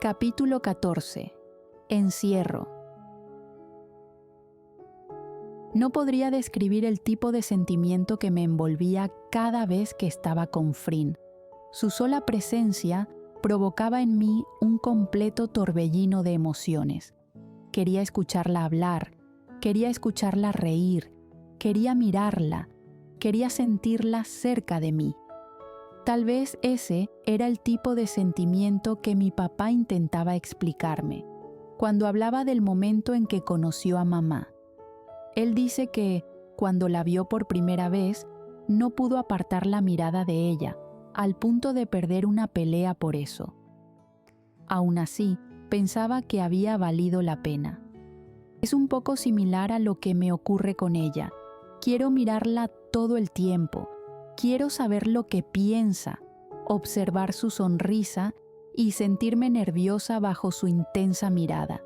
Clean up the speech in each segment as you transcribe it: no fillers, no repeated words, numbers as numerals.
Capítulo 14. Encierro. No podría describir el tipo de sentimiento que me envolvía cada vez que estaba con Frin. Su sola presencia provocaba en mí un completo torbellino de emociones. Quería escucharla hablar, quería escucharla reír, quería mirarla, quería sentirla cerca de mí. Tal vez ese era el tipo de sentimiento que mi papá intentaba explicarme cuando hablaba del momento en que conoció a mamá. Él dice que, cuando la vio por primera vez, no pudo apartar la mirada de ella, al punto de perder una pelea por eso. Aún así, pensaba que había valido la pena. Es un poco similar a lo que me ocurre con ella. Quiero mirarla todo el tiempo. Quiero saber lo que piensa, observar su sonrisa y sentirme nerviosa bajo su intensa mirada.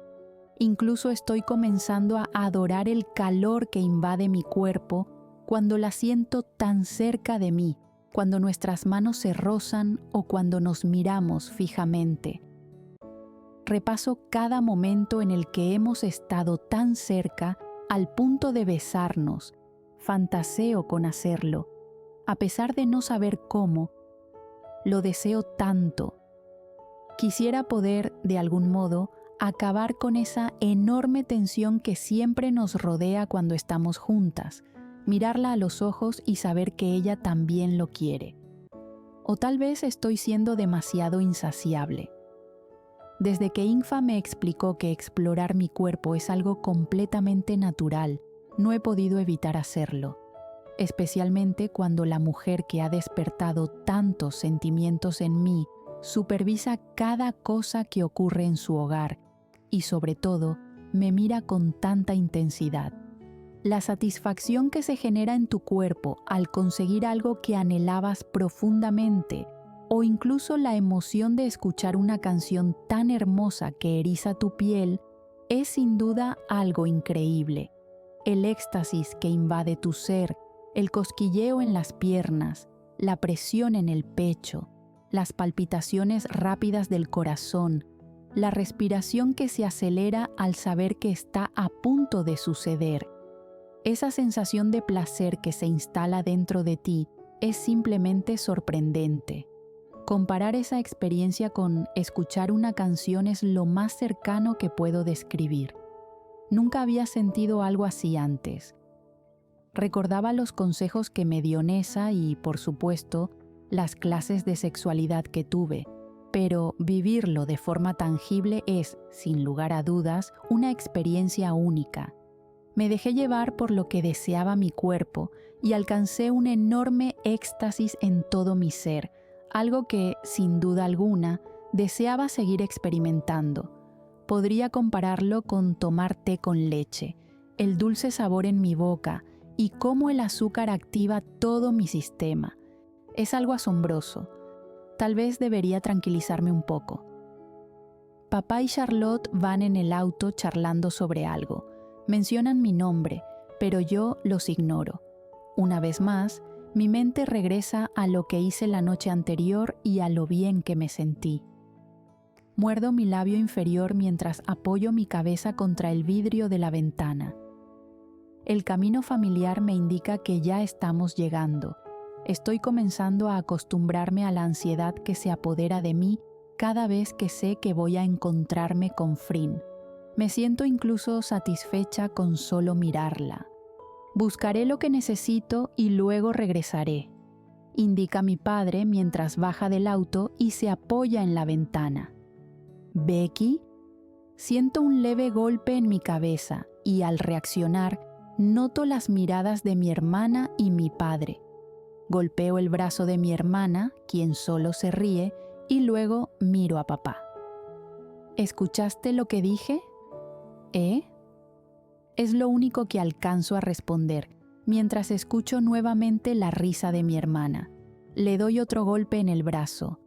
Incluso estoy comenzando a adorar el calor que invade mi cuerpo cuando la siento tan cerca de mí, cuando nuestras manos se rozan o cuando nos miramos fijamente. Repaso cada momento en el que hemos estado tan cerca al punto de besarnos. Fantaseo con hacerlo. A pesar de no saber cómo, lo deseo tanto. Quisiera poder, de algún modo, acabar con esa enorme tensión que siempre nos rodea cuando estamos juntas, mirarla a los ojos y saber que ella también lo quiere. O tal vez estoy siendo demasiado insaciable. Desde que Infa me explicó que explorar mi cuerpo es algo completamente natural, no he podido evitar hacerlo. Especialmente cuando la mujer que ha despertado tantos sentimientos en mí supervisa cada cosa que ocurre en su hogar y, sobre todo, me mira con tanta intensidad. La satisfacción que se genera en tu cuerpo al conseguir algo que anhelabas profundamente, o incluso la emoción de escuchar una canción tan hermosa que eriza tu piel, es sin duda algo increíble. El éxtasis que invade tu ser, el cosquilleo en las piernas, la presión en el pecho, las palpitaciones rápidas del corazón, la respiración que se acelera al saber que está a punto de suceder. Esa sensación de placer que se instala dentro de ti es simplemente sorprendente. Comparar esa experiencia con escuchar una canción es lo más cercano que puedo describir. Nunca había sentido algo así antes. Recordaba los consejos que me dio Nessa y, por supuesto, las clases de sexualidad que tuve, pero vivirlo de forma tangible es, sin lugar a dudas, una experiencia única. Me dejé llevar por lo que deseaba mi cuerpo y alcancé un enorme éxtasis en todo mi ser, algo que, sin duda alguna, deseaba seguir experimentando. Podría compararlo con tomar té con leche, el dulce sabor en mi boca, y cómo el azúcar activa todo mi sistema. Es algo asombroso. Tal vez debería tranquilizarme un poco. Papá y Charlotte van en el auto charlando sobre algo. Mencionan mi nombre, pero yo los ignoro. Una vez más, mi mente regresa a lo que hice la noche anterior y a lo bien que me sentí. Muerdo mi labio inferior mientras apoyo mi cabeza contra el vidrio de la ventana. El camino familiar me indica que ya estamos llegando. Estoy comenzando a acostumbrarme a la ansiedad que se apodera de mí cada vez que sé que voy a encontrarme con Frin. Me siento incluso satisfecha con solo mirarla. Buscaré lo que necesito y luego regresaré, indica mi padre mientras baja del auto y se apoya en la ventana. ¿Becky? Siento un leve golpe en mi cabeza y al reaccionar, noto las miradas de mi hermana y mi padre. Golpeo el brazo de mi hermana, quien solo se ríe, y luego miro a papá. ¿Escuchaste lo que dije? ¿Eh? Es lo único que alcanzo a responder, mientras escucho nuevamente la risa de mi hermana. Le doy otro golpe en el brazo.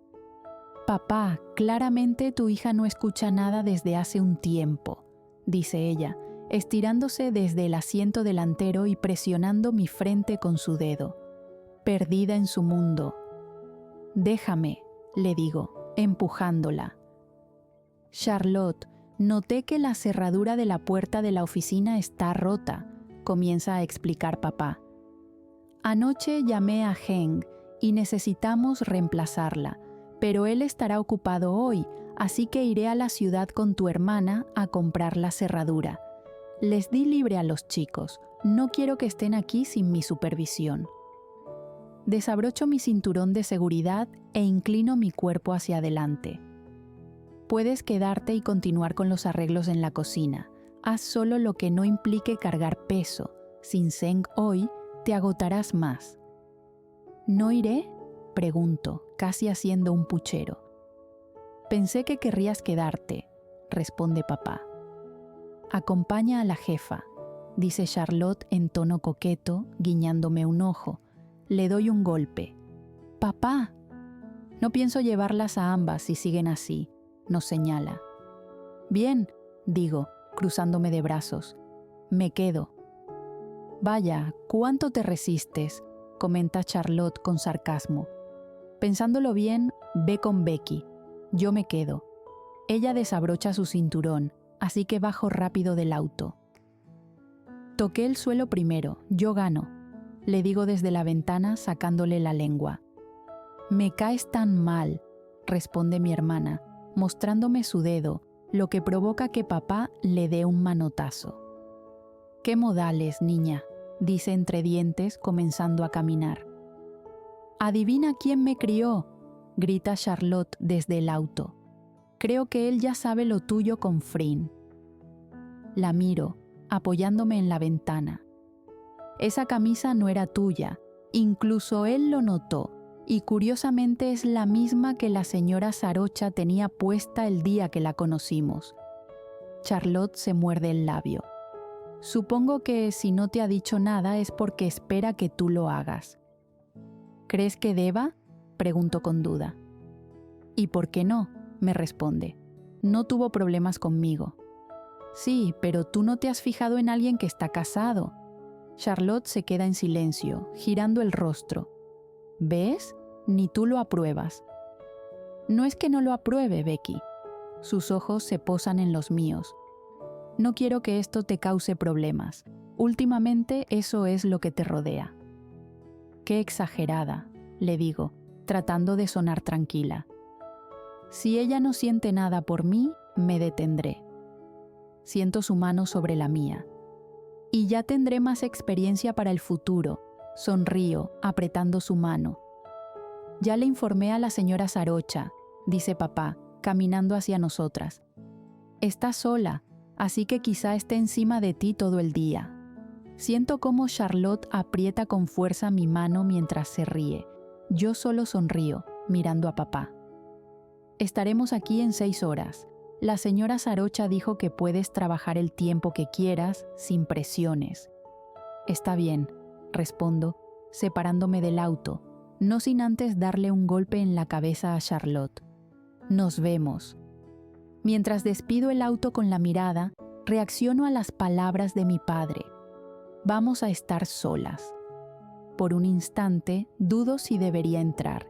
Papá, claramente tu hija no escucha nada desde hace un tiempo, dice ella, estirándose desde el asiento delantero y presionando mi frente con su dedo. Perdida en su mundo. Déjame, le digo, empujándola. Charlotte, noté que la cerradura de la puerta de la oficina está rota, comienza a explicar papá. Anoche llamé a Heng y necesitamos reemplazarla, pero él estará ocupado hoy, así que iré a la ciudad con tu hermana a comprar la cerradura. Les di libre a los chicos, no quiero que estén aquí sin mi supervisión. Desabrocho mi cinturón de seguridad e inclino mi cuerpo hacia adelante. Puedes quedarte y continuar con los arreglos en la cocina. Haz solo lo que no implique cargar peso. Sin Zeng hoy, te agotarás más. ¿No iré?, pregunto, casi haciendo un puchero. Pensé que querrías quedarte, responde papá. Acompaña a la jefa, dice Charlotte en tono coqueto, guiñándome un ojo. Le doy un golpe. ¡Papá! No pienso llevarlas a ambas si siguen así, nos señala. Bien, digo, cruzándome de brazos. Me quedo. Vaya, ¿cuánto te resistes?, comenta Charlotte con sarcasmo. Pensándolo bien, ve con Becky. Yo me quedo. Ella desabrocha su cinturón, así que bajo rápido del auto. Toqué el suelo primero, yo gano, le digo desde la ventana sacándole la lengua. Me caes tan mal, responde mi hermana, mostrándome su dedo, lo que provoca que papá le dé un manotazo. «¿Qué modales, niña?», dice entre dientes, comenzando a caminar. «¿Adivina quién me crió?», grita Charlotte desde el auto. «Creo que él ya sabe lo tuyo con Frin». La miro, apoyándome en la ventana. Esa camisa no era tuya, incluso él lo notó, y curiosamente es la misma que la señora Sarocha tenía puesta el día que la conocimos. Charlotte se muerde el labio. Supongo que si no te ha dicho nada es porque espera que tú lo hagas. ¿Crees que deba?, pregunto con duda. ¿Y por qué no?, me responde. No tuvo problemas conmigo. Sí, pero tú no te has fijado en alguien que está casado. Charlotte se queda en silencio, girando el rostro. ¿Ves? Ni tú lo apruebas. No es que no lo apruebe, Becky. Sus ojos se posan en los míos. No quiero que esto te cause problemas. Últimamente eso es lo que te rodea. Qué exagerada, le digo, tratando de sonar tranquila. Si ella no siente nada por mí, me detendré. Siento su mano sobre la mía. Y ya tendré más experiencia para el futuro, sonrío, apretando su mano. Ya le informé a la señora Sarocha, dice papá, caminando hacia nosotras. Está sola, así que quizá esté encima de ti todo el día. Siento cómo Charlotte aprieta con fuerza mi mano mientras se ríe. Yo solo sonrío, mirando a papá. Estaremos aquí en 6 horas. La señora Sarocha dijo que puedes trabajar el tiempo que quieras, sin presiones. Está bien, respondo, separándome del auto, no sin antes darle un golpe en la cabeza a Charlotte. Nos vemos. Mientras despido el auto con la mirada, reacciono a las palabras de mi padre. Vamos a estar solas. Por un instante, dudo si debería entrar.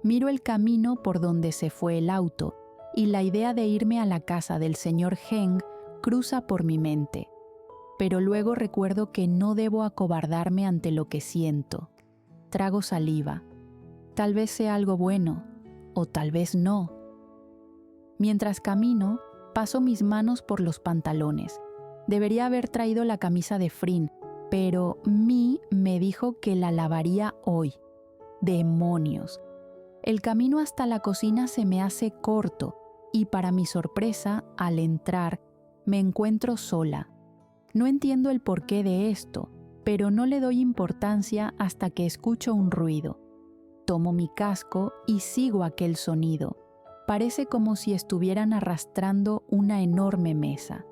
Miro el camino por donde se fue el auto y la idea de irme a la casa del señor Heng cruza por mi mente. Pero luego recuerdo que no debo acobardarme ante lo que siento. Trago saliva. Tal vez sea algo bueno, o tal vez no. Mientras camino, paso mis manos por los pantalones. Debería haber traído la camisa de Frin, pero Mi me dijo que la lavaría hoy. ¡Demonios! El camino hasta la cocina se me hace corto y para mi sorpresa, al entrar, me encuentro sola. No entiendo el porqué de esto, pero no le doy importancia hasta que escucho un ruido. Tomo mi casco y sigo aquel sonido. Parece como si estuvieran arrastrando una enorme mesa.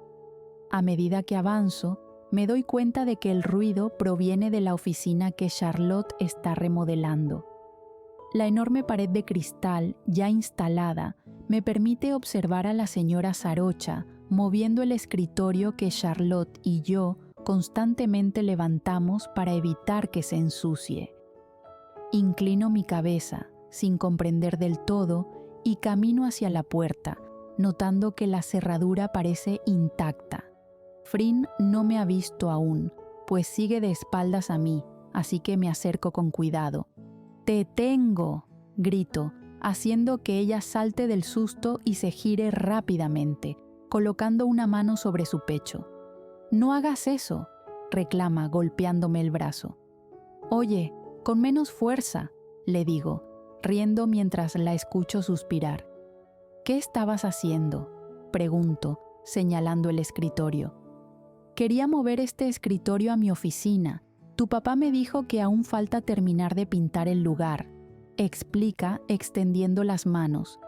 A medida que avanzo, me doy cuenta de que el ruido proviene de la oficina que Charlotte está remodelando. La enorme pared de cristal, ya instalada, me permite observar a la señora Sarocha moviendo el escritorio que Charlotte y yo constantemente levantamos para evitar que se ensucie. Inclino mi cabeza, sin comprender del todo, y camino hacia la puerta, notando que la cerradura parece intacta. Frin no me ha visto aún, pues sigue de espaldas a mí, así que me acerco con cuidado. «¡Te tengo!», grito, haciendo que ella salte del susto y se gire rápidamente, colocando una mano sobre su pecho. «¡No hagas eso!», reclama, golpeándome el brazo. «Oye, con menos fuerza», le digo, riendo mientras la escucho suspirar. «¿Qué estabas haciendo?», pregunto, señalando el escritorio. «Quería mover este escritorio a mi oficina. Tu papá me dijo que aún falta terminar de pintar el lugar», explica, extendiendo las manos.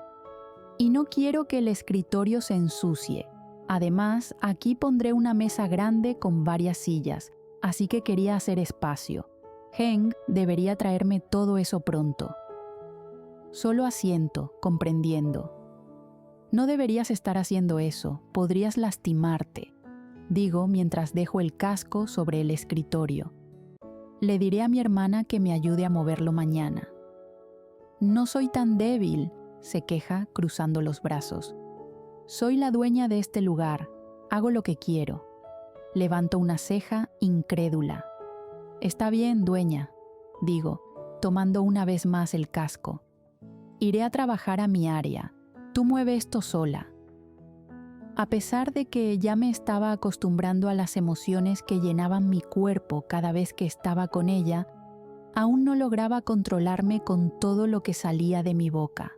«Y no quiero que el escritorio se ensucie. Además, aquí pondré una mesa grande con varias sillas, así que quería hacer espacio. Heng debería traerme todo eso pronto». Solo asiento, comprendiendo. «No deberías estar haciendo eso, podrías lastimarte», digo mientras dejo el casco sobre el escritorio. «Le diré a mi hermana que me ayude a moverlo mañana». «No soy tan débil», se queja, cruzando los brazos. «Soy la dueña de este lugar, hago lo que quiero». Levanto una ceja, incrédula. «Está bien, dueña», digo, tomando una vez más el casco. «Iré a trabajar a mi área. Tú mueve esto sola». A pesar de que ya me estaba acostumbrando a las emociones que llenaban mi cuerpo cada vez que estaba con ella, aún no lograba controlarme con todo lo que salía de mi boca.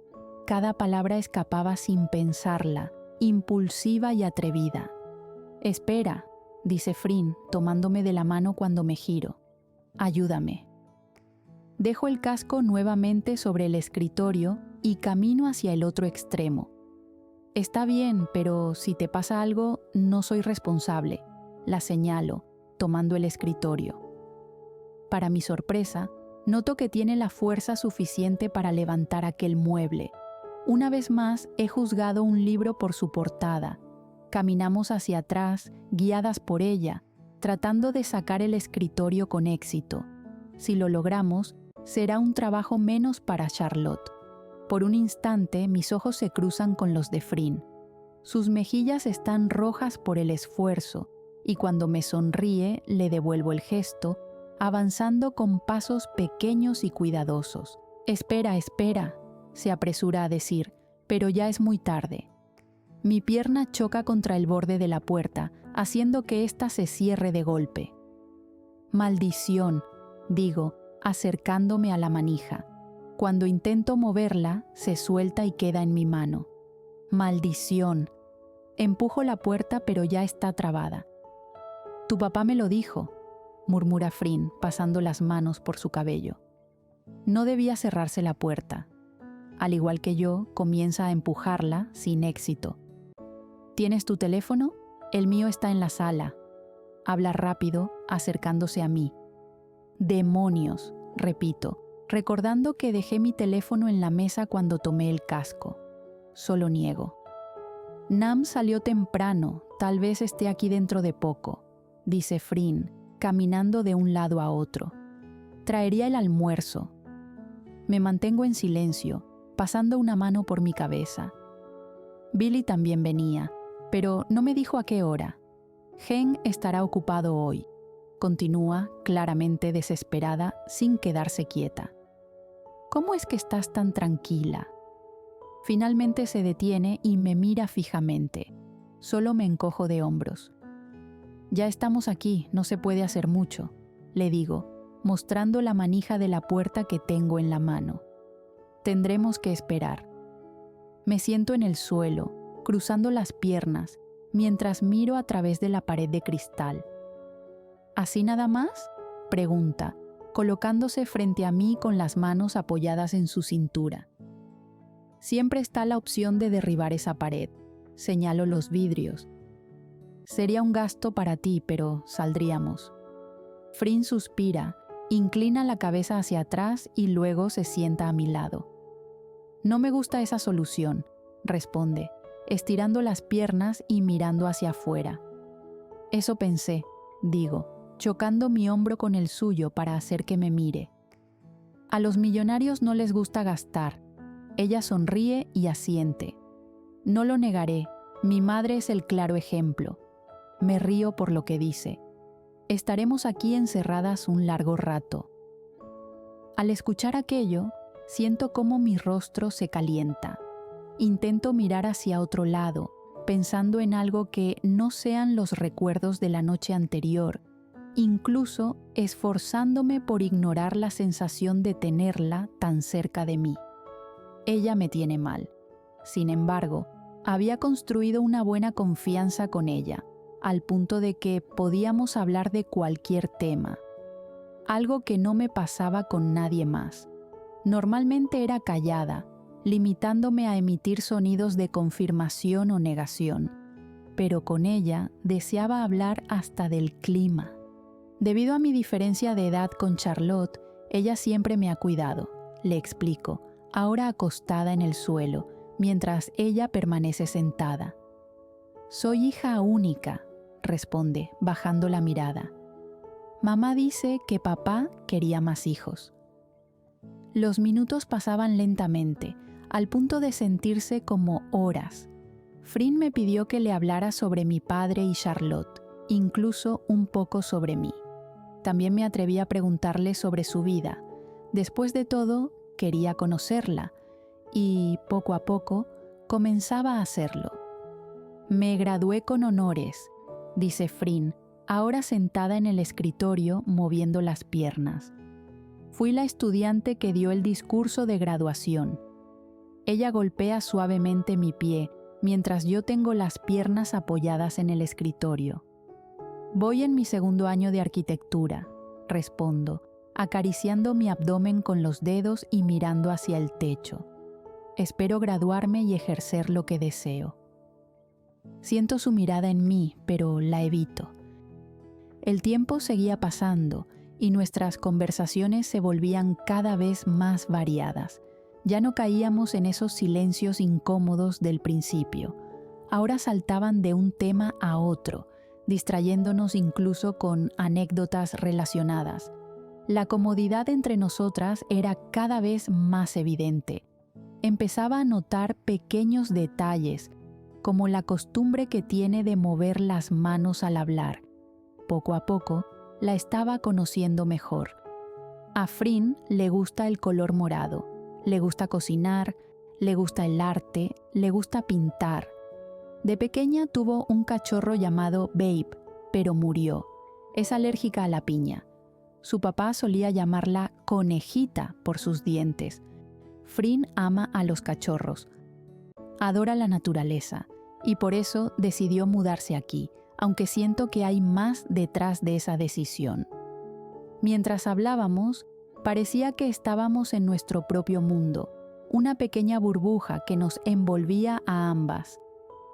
Cada palabra escapaba sin pensarla, impulsiva y atrevida. «Espera», dice Frin, tomándome de la mano cuando me giro. «Ayúdame». Dejo el casco nuevamente sobre el escritorio y camino hacia el otro extremo. «Está bien, pero si te pasa algo, no soy responsable», la señalo, tomando el escritorio. Para mi sorpresa, noto que tiene la fuerza suficiente para levantar aquel mueble. Una vez más, he juzgado un libro por su portada. Caminamos hacia atrás, guiadas por ella, tratando de sacar el escritorio con éxito. Si lo logramos, será un trabajo menos para Charlotte. Por un instante, mis ojos se cruzan con los de Frin. Sus mejillas están rojas por el esfuerzo, y cuando me sonríe, le devuelvo el gesto, avanzando con pasos pequeños y cuidadosos. «Espera, espera», se apresura a decir, pero ya es muy tarde. Mi pierna choca contra el borde de la puerta, haciendo que ésta se cierre de golpe. «Maldición», digo, acercándome a la manija. Cuando intento moverla, se suelta y queda en mi mano. «Maldición». Empujo la puerta, pero ya está trabada. «Tu papá me lo dijo», murmura Frin, pasando las manos por su cabello. No debía cerrarse la puerta. Al igual que yo, comienza a empujarla sin éxito. «¿Tienes tu teléfono? El mío está en la sala». Habla rápido, acercándose a mí. «Demonios», repito, recordando que dejé mi teléfono en la mesa cuando tomé el casco. Solo niego. «Nam salió temprano, tal vez esté aquí dentro de poco», dice Frin, caminando de un lado a otro. «Traería el almuerzo». Me mantengo en silencio, pasando una mano por mi cabeza. Billy también venía, pero no me dijo a qué hora. «Heng estará ocupado hoy», continúa, claramente desesperada, sin quedarse quieta. «¿Cómo es que estás tan tranquila?». Finalmente se detiene y me mira fijamente. Solo me encojo de hombros. «Ya estamos aquí, no se puede hacer mucho», le digo, mostrando la manija de la puerta que tengo en la mano. «Tendremos que esperar». Me siento en el suelo, cruzando las piernas, mientras miro a través de la pared de cristal. «¿Así nada más?», pregunta, colocándose frente a mí con las manos apoyadas en su cintura. «Siempre está la opción de derribar esa pared», señalo los vidrios. «Sería un gasto para ti, pero saldríamos». Frin suspira, inclina la cabeza hacia atrás y luego se sienta a mi lado. «No me gusta esa solución», responde, estirando las piernas y mirando hacia afuera. «Eso pensé», digo, chocando mi hombro con el suyo para hacer que me mire. «A los millonarios no les gusta gastar». Ella sonríe y asiente. No lo negaré, mi madre es el claro ejemplo. Me río por lo que dice. Estaremos aquí encerradas un largo rato. Al escuchar aquello, siento cómo mi rostro se calienta. Intento mirar hacia otro lado, pensando en algo que no sean los recuerdos de la noche anterior, incluso esforzándome por ignorar la sensación de tenerla tan cerca de mí. Ella me tiene mal. Sin embargo, había construido una buena confianza con ella, al punto de que podíamos hablar de cualquier tema, algo que no me pasaba con nadie más. Normalmente era callada, limitándome a emitir sonidos de confirmación o negación, pero con ella deseaba hablar hasta del clima. Debido a mi diferencia de edad con Charlotte, ella siempre me ha cuidado, le explico, ahora acostada en el suelo, mientras ella permanece sentada. Soy hija única, responde, bajando la mirada. Mamá dice que papá quería más hijos. Los minutos pasaban lentamente, al punto de sentirse como horas. Frin me pidió que le hablara sobre mi padre y Charlotte, incluso un poco sobre mí. También me atreví a preguntarle sobre su vida. Después de todo, quería conocerla, y poco a poco comenzaba a hacerlo. Me gradué con honores, dice Frin, ahora sentada en el escritorio moviendo las piernas. Fui la estudiante que dio el discurso de graduación. Ella golpea suavemente mi pie mientras yo tengo las piernas apoyadas en el escritorio. Voy en mi segundo año de arquitectura, respondo, acariciando mi abdomen con los dedos y mirando hacia el techo. Espero graduarme y ejercer lo que deseo. Siento su mirada en mí, pero la evito. El tiempo seguía pasando y nuestras conversaciones se volvían cada vez más variadas. Ya no caíamos en esos silencios incómodos del principio. Ahora saltaban de un tema a otro, distrayéndonos incluso con anécdotas relacionadas. La comodidad entre nosotras era cada vez más evidente. Empezaba a notar pequeños detalles, como la costumbre que tiene de mover las manos al hablar. Poco a poco, la estaba conociendo mejor. A Frin le gusta el color morado, le gusta cocinar, le gusta el arte, le gusta pintar. De pequeña tuvo un cachorro llamado Babe, pero murió. Es alérgica a la piña. Su papá solía llamarla Conejita por sus dientes. Frin ama a los cachorros. Adora la naturaleza y por eso decidió mudarse aquí, aunque siento que hay más detrás de esa decisión. Mientras hablábamos, parecía que estábamos en nuestro propio mundo, una pequeña burbuja que nos envolvía a ambas.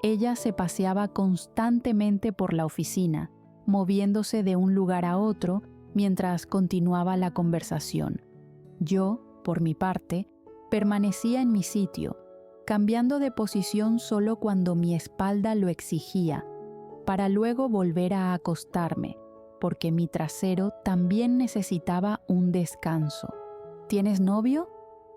Ella se paseaba constantemente por la oficina, moviéndose de un lugar a otro mientras continuaba la conversación. Yo, por mi parte, permanecía en mi sitio, cambiando de posición solo cuando mi espalda lo exigía, para luego volver a acostarme, porque mi trasero también necesitaba un descanso. ¿Tienes novio?,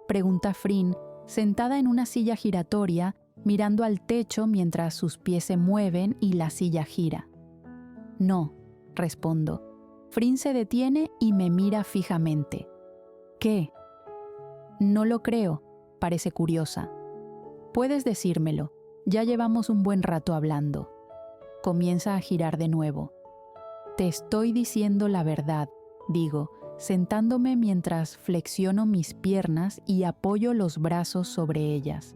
pregunta Frin, sentada en una silla giratoria, mirando al techo mientras sus pies se mueven y la silla gira. No, respondo. Frin se detiene y me mira fijamente. ¿Qué? No lo creo, parece curiosa. Puedes decírmelo, ya llevamos un buen rato hablando. Comienza a girar de nuevo. Te estoy diciendo la verdad, digo, sentándome mientras flexiono mis piernas y apoyo los brazos sobre ellas.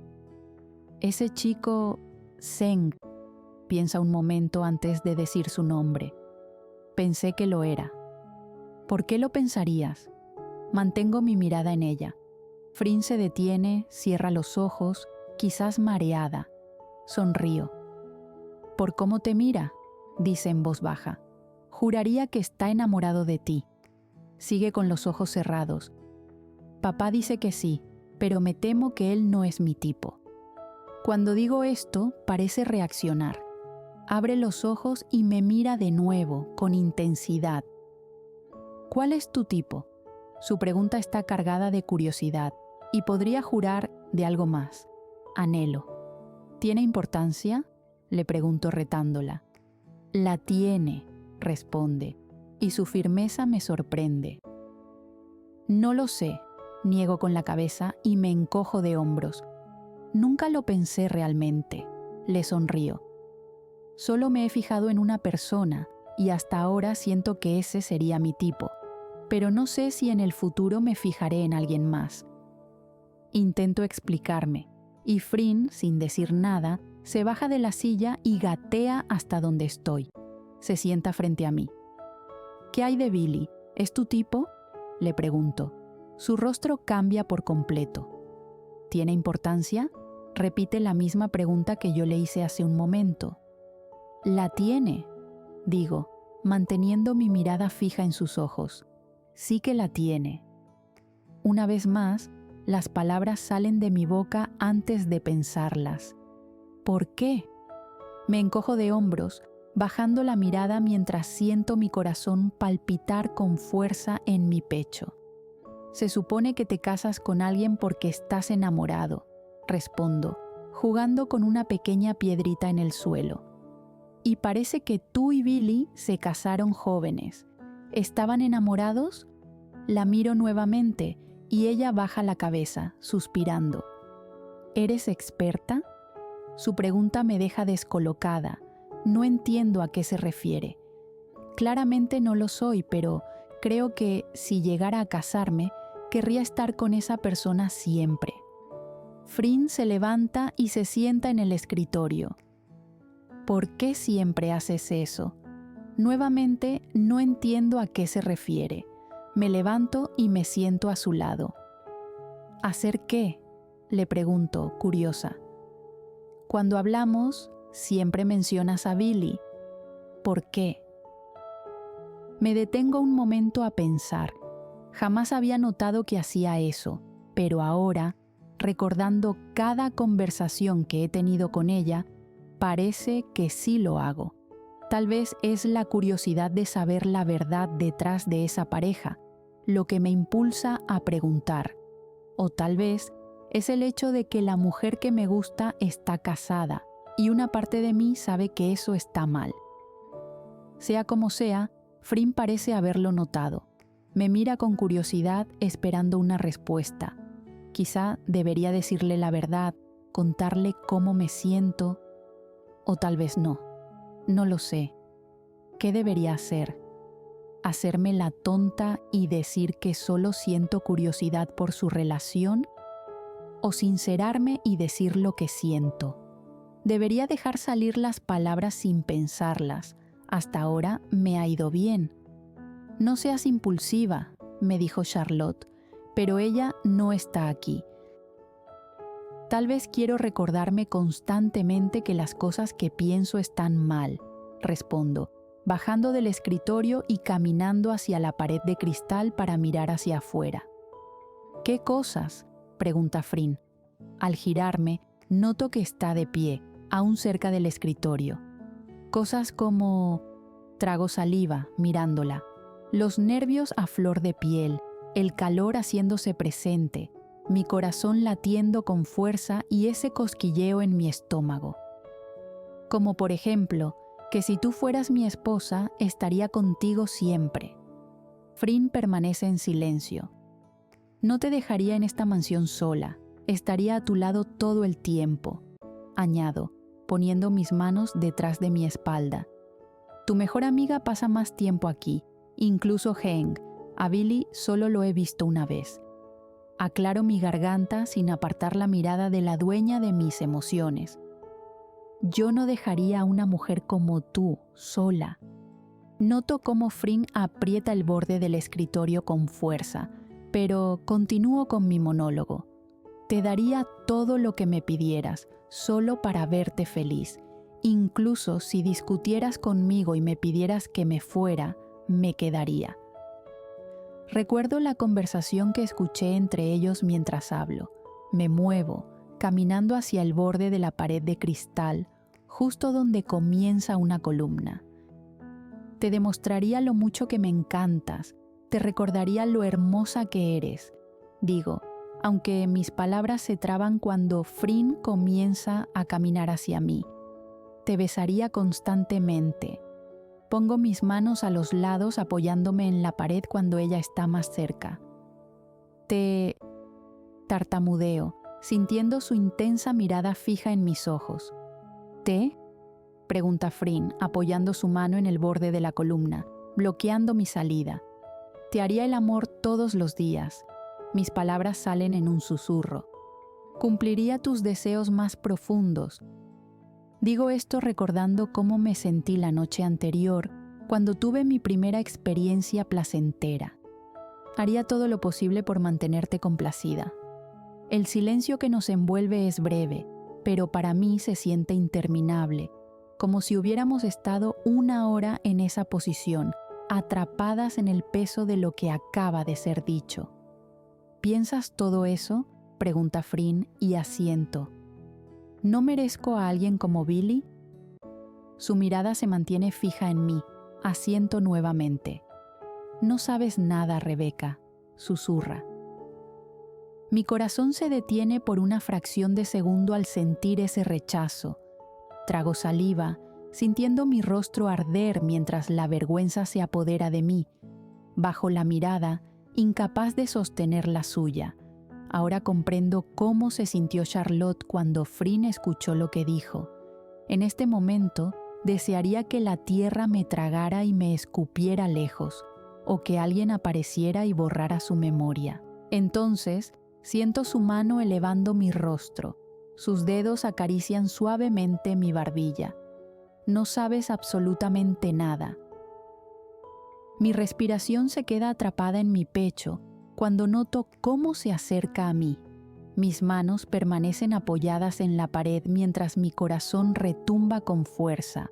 Ese chico, Zeng, piensa un momento antes de decir su nombre. Pensé que lo era. ¿Por qué lo pensarías? Mantengo mi mirada en ella. Frin se detiene, cierra los ojos, quizás mareada. Sonrío. ¿Por cómo te mira?, dice en voz baja. Juraría que está enamorado de ti. Sigue con los ojos cerrados. Papá dice que sí, pero me temo que él no es mi tipo. Cuando digo esto, parece reaccionar. Abre los ojos y me mira de nuevo, con intensidad. ¿Cuál es tu tipo? Su pregunta está cargada de curiosidad, y podría jurar de algo más. Anhelo. ¿Tiene importancia?, le pregunto retándola. La tiene, responde, y su firmeza me sorprende. No lo sé, niego con la cabeza y me encojo de hombros. Nunca lo pensé realmente, le sonrío. Solo me he fijado en una persona y hasta ahora siento que ese sería mi tipo, pero no sé si en el futuro me fijaré en alguien más. Intento explicarme, y Frin, sin decir nada, se baja de la silla y gatea hasta donde estoy. Se sienta frente a mí. ¿Qué hay de Billy? ¿Es tu tipo?, le pregunto. Su rostro cambia por completo. ¿Tiene importancia?, repite la misma pregunta que yo le hice hace un momento. La tiene, digo, manteniendo mi mirada fija en sus ojos. Sí que la tiene. Una vez más, las palabras salen de mi boca antes de pensarlas. ¿Por qué? Me encojo de hombros, bajando la mirada mientras siento mi corazón palpitar con fuerza en mi pecho. Se supone que te casas con alguien porque estás enamorado, respondo, jugando con una pequeña piedrita en el suelo. Y parece que tú y Billy se casaron jóvenes. ¿Estaban enamorados? La miro nuevamente y ella baja la cabeza, suspirando. ¿Eres experta? Su pregunta me deja descolocada. No entiendo a qué se refiere. Claramente no lo soy, pero creo que si llegara a casarme, querría estar con esa persona siempre. Frin se levanta y se sienta en el escritorio. ¿Por qué siempre haces eso? Nuevamente no entiendo a qué se refiere. Me levanto y me siento a su lado. ¿Hacer qué?, le pregunto, curiosa. Cuando hablamos, siempre mencionas a Billy. ¿Por qué? Me detengo un momento a pensar. Jamás había notado que hacía eso, pero ahora, recordando cada conversación que he tenido con ella, parece que sí lo hago. Tal vez es la curiosidad de saber la verdad detrás de esa pareja, lo que me impulsa a preguntar. O tal vez es el hecho de que la mujer que me gusta está casada y una parte de mí sabe que eso está mal. Sea como sea, Frin parece haberlo notado. Me mira con curiosidad esperando una respuesta. Quizá debería decirle la verdad, contarle cómo me siento, o tal vez no. No lo sé. ¿Qué debería hacer? ¿Hacerme la tonta y decir que solo siento curiosidad por su relación? ¿O sincerarme y decir lo que siento? Debería dejar salir las palabras sin pensarlas. Hasta ahora me ha ido bien. No seas impulsiva, me dijo Charlotte, pero ella no está aquí. Tal vez quiero recordarme constantemente que las cosas que pienso están mal, respondo, bajando del escritorio y caminando hacia la pared de cristal para mirar hacia afuera. ¿Qué cosas?, pregunta Frin. Al girarme, noto que está de pie, aún cerca del escritorio. Cosas como... Trago saliva, mirándola. Los nervios a flor de piel, el calor haciéndose presente, mi corazón latiendo con fuerza y ese cosquilleo en mi estómago. Como por ejemplo, que si tú fueras mi esposa, estaría contigo siempre. Frin permanece en silencio. No te dejaría en esta mansión sola, estaría a tu lado todo el tiempo, añado, poniendo mis manos detrás de mi espalda. Tu mejor amiga pasa más tiempo aquí, incluso Heng. A Billy solo lo he visto una vez. Aclaro mi garganta sin apartar la mirada de la dueña de mis emociones. Yo no dejaría a una mujer como tú, sola. Noto cómo Frin aprieta el borde del escritorio con fuerza, pero continúo con mi monólogo. Te daría todo lo que me pidieras, solo para verte feliz. Incluso si discutieras conmigo y me pidieras que me fuera, me quedaría. Recuerdo la conversación que escuché entre ellos mientras hablo. Me muevo, caminando hacia el borde de la pared de cristal, justo donde comienza una columna. Te demostraría lo mucho que me encantas, te recordaría lo hermosa que eres, digo, aunque mis palabras se traban cuando Frin comienza a caminar hacia mí. Te besaría constantemente. Pongo mis manos a los lados apoyándome en la pared cuando ella está más cerca. Te tartamudeo, sintiendo su intensa mirada fija en mis ojos. ¿Te? Pregunta Frin, apoyando su mano en el borde de la columna, bloqueando mi salida. Te haría el amor todos los días. Mis palabras salen en un susurro. Cumpliría tus deseos más profundos. Digo esto recordando cómo me sentí la noche anterior, cuando tuve mi primera experiencia placentera. Haría todo lo posible por mantenerte complacida. El silencio que nos envuelve es breve, pero para mí se siente interminable, como si hubiéramos estado 1 hora en esa posición, atrapadas en el peso de lo que acaba de ser dicho. ¿Piensas todo eso?, pregunta Frin y asiento. ¿No merezco a alguien como Billy? Su mirada se mantiene fija en mí. Asiento nuevamente. No sabes nada, Rebeca, susurra. Mi corazón se detiene por una fracción de segundo al sentir ese rechazo. Trago saliva, sintiendo mi rostro arder mientras la vergüenza se apodera de mí. Bajo la mirada, incapaz de sostener la suya. Ahora comprendo cómo se sintió Charlotte cuando Frin escuchó lo que dijo. En este momento, desearía que la tierra me tragara y me escupiera lejos, o que alguien apareciera y borrara su memoria. Entonces, siento su mano elevando mi rostro. Sus dedos acarician suavemente mi barbilla. No sabes absolutamente nada. Mi respiración se queda atrapada en mi pecho cuando noto cómo se acerca a mí. Mis manos permanecen apoyadas en la pared mientras mi corazón retumba con fuerza.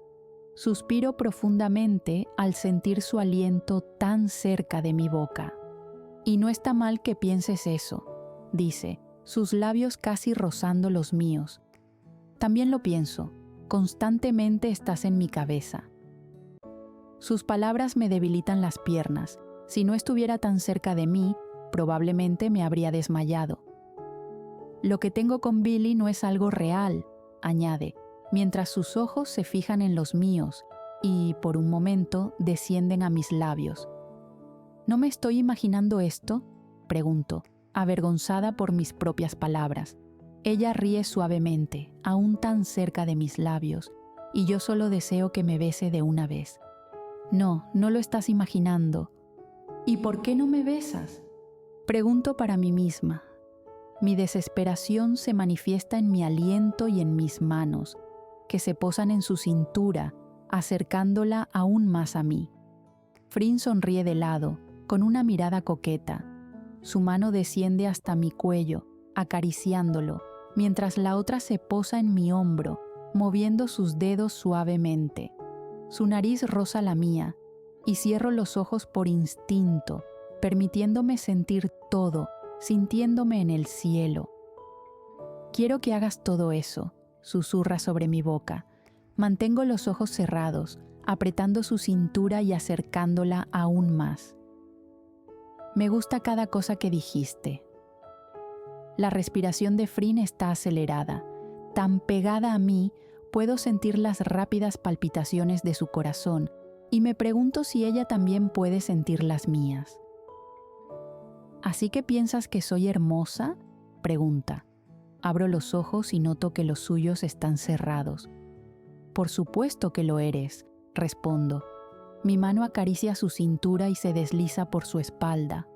Suspiro profundamente al sentir su aliento tan cerca de mi boca. Y no está mal que pienses eso, dice, sus labios casi rozando los míos. También lo pienso, constantemente estás en mi cabeza. Sus palabras me debilitan las piernas. Si no estuviera tan cerca de mí, probablemente me habría desmayado. Lo que tengo con Billy no es algo real, añade, mientras sus ojos se fijan en los míos y, por un momento, descienden a mis labios. ¿No me estoy imaginando esto?, pregunto, avergonzada por mis propias palabras. Ella ríe suavemente, aún tan cerca de mis labios, y yo solo deseo que me bese de una vez. No, no lo estás imaginando. ¿Y por qué no me besas?, pregunto para mí misma. Mi desesperación se manifiesta en mi aliento y en mis manos, que se posan en su cintura, acercándola aún más a mí. Frin sonríe de lado, con una mirada coqueta. Su mano desciende hasta mi cuello, acariciándolo, mientras la otra se posa en mi hombro, moviendo sus dedos suavemente. Su nariz roza la mía, y cierro los ojos por instinto, permitiéndome sentir todo, sintiéndome en el cielo. Quiero que hagas todo eso, susurra sobre mi boca. Mantengo los ojos cerrados, apretando su cintura y acercándola aún más. Me gusta cada cosa que dijiste. La respiración de Frin está acelerada. Tan pegada a mí, puedo sentir las rápidas palpitaciones de su corazón y me pregunto si ella también puede sentir las mías. ¿Así que piensas que soy hermosa?, pregunta. Abro los ojos y noto que los suyos están cerrados. Por supuesto que lo eres, respondo. Mi mano acaricia su cintura y se desliza por su espalda.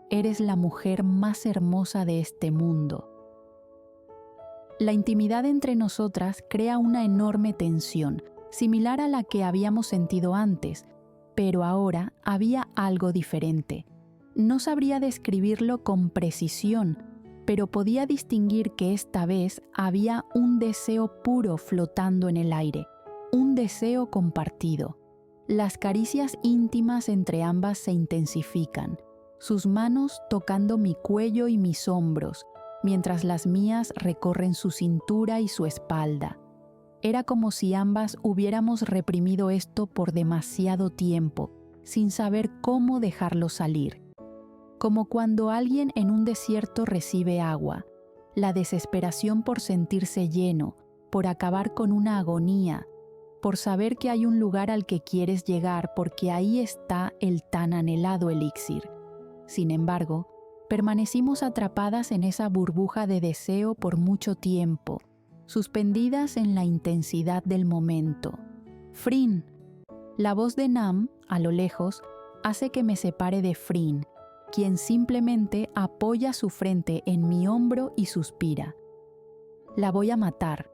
Eres la mujer más hermosa de este mundo. La intimidad entre nosotras crea una enorme tensión, similar a la que habíamos sentido antes, pero ahora había algo diferente. No sabría describirlo con precisión, pero podía distinguir que esta vez había un deseo puro flotando en el aire, un deseo compartido. Las caricias íntimas entre ambas se intensifican, sus manos tocando mi cuello y mis hombros, mientras las mías recorren su cintura y su espalda. Era como si ambas hubiéramos reprimido esto por demasiado tiempo, sin saber cómo dejarlo salir. como cuando alguien en un desierto recibe agua, la desesperación por sentirse lleno, por acabar con una agonía, por saber que hay un lugar al que quieres llegar porque ahí está el tan anhelado elixir. Sin embargo, permanecimos atrapadas en esa burbuja de deseo por mucho tiempo, suspendidas en la intensidad del momento. Frin. La voz de Nam, a lo lejos, hace que me separe de Frin, quien simplemente apoya su frente en mi hombro y suspira. La voy a matar.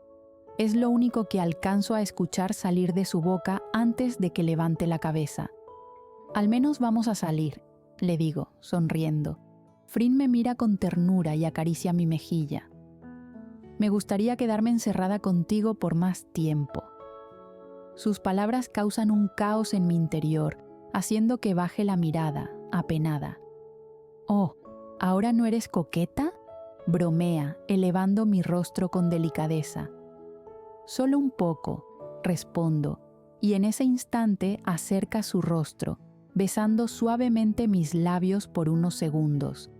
Es lo único que alcanzo a escuchar salir de su boca antes de que levante la cabeza. Al menos vamos a salir, le digo, sonriendo. Frin me mira con ternura y acaricia mi mejilla. Me gustaría quedarme encerrada contigo por más tiempo. Sus palabras causan un caos en mi interior, haciendo que baje la mirada, apenada. «Oh, ¿ahora no eres coqueta?», bromea, elevando mi rostro con delicadeza. «Solo un poco», respondo, y en ese instante acerca su rostro, besando suavemente mis labios por unos segundos,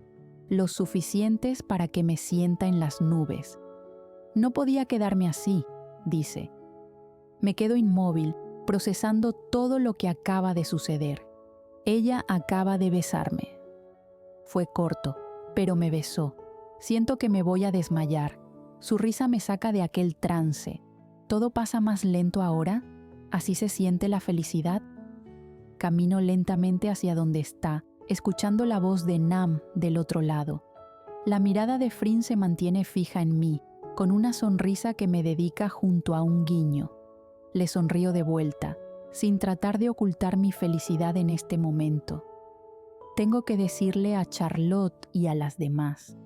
los suficientes para que me sienta en las nubes. «No podía quedarme así», dice. Me quedo inmóvil, procesando todo lo que acaba de suceder. Ella acaba de besarme. Fue corto, pero me besó. Siento que me voy a desmayar. Su risa me saca de aquel trance. ¿Todo pasa más lento ahora? ¿Así se siente la felicidad? Camino lentamente hacia donde está, escuchando la voz de Nam del otro lado. La mirada de Frin se mantiene fija en mí, con una sonrisa que me dedica junto a un guiño. Le sonrío de vuelta, sin tratar de ocultar mi felicidad en este momento. Tengo que decirle a Charlotte y a las demás.